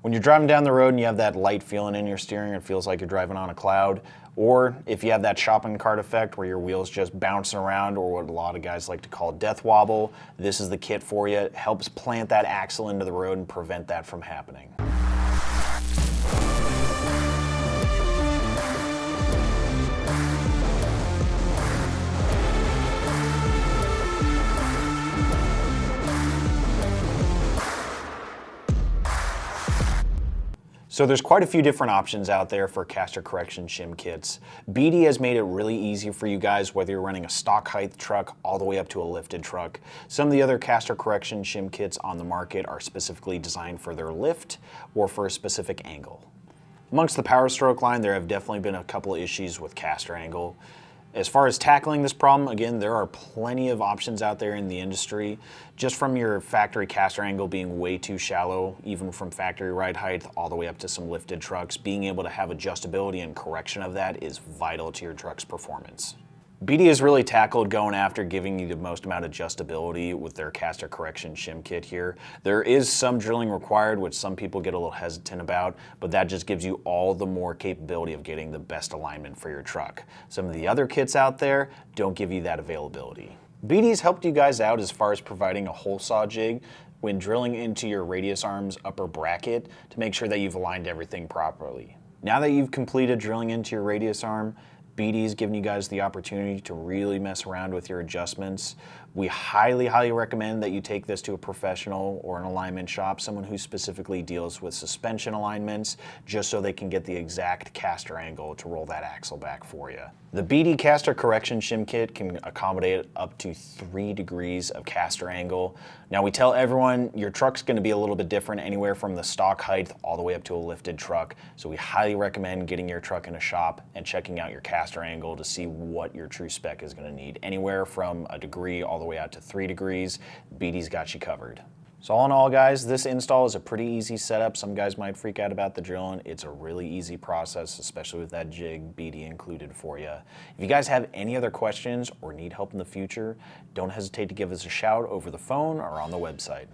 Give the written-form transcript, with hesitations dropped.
When you're driving down the road and you have that light feeling in your steering, it feels like you're driving on a cloud, or if you have that shopping cart effect where your wheels just bouncing around, or what a lot of guys like to call death wobble, this is the kit for you. It helps plant that axle into the road and prevent that from happening. So there's quite a few different options out there for caster correction shim kits. BD has made it really easy for you guys, whether you're running a stock height truck all the way up to a lifted truck. Some of the other caster correction shim kits on the market are specifically designed for their lift or for a specific angle. Amongst the Powerstroke line, there have definitely been a couple of issues with caster angle. As far as tackling this problem, again, there are plenty of options out there in the industry. Just from your factory caster angle being way too shallow, even from factory ride height all the way up to some lifted trucks, being able to have adjustability and correction of that is vital to your truck's performance. BD has really tackled going after giving you the most amount of adjustability with their caster correction shim kit here. There is some drilling required, which some people get a little hesitant about, but that just gives you all the more capability of getting the best alignment for your truck. Some of the other kits out there don't give you that availability. BD's helped you guys out as far as providing a hole saw jig when drilling into your radius arm's upper bracket to make sure that you've aligned everything properly. Now that you've completed drilling into your radius arm, BD's giving you guys the opportunity to really mess around with your adjustments. We highly recommend that you take this to a professional or an alignment shop, someone who specifically deals with suspension alignments, just so they can get the exact caster angle to roll that axle back for you. The BD caster correction shim kit can accommodate up to 3 degrees of caster angle. Now we tell everyone your truck's going to be a little bit different, anywhere from the stock height all the way up to a lifted truck. So we highly recommend getting your truck in a shop and checking out your caster angle to see what your true spec is going to need. Anywhere from a degree all the way out to 3 degrees, BD's got you covered. So all in all, guys, this install is a pretty easy setup. Some guys might freak out about the drilling. It's a really easy process, especially with that jig BD included for you. If you guys have any other questions or need help in the future, don't hesitate to give us a shout over the phone or on the website.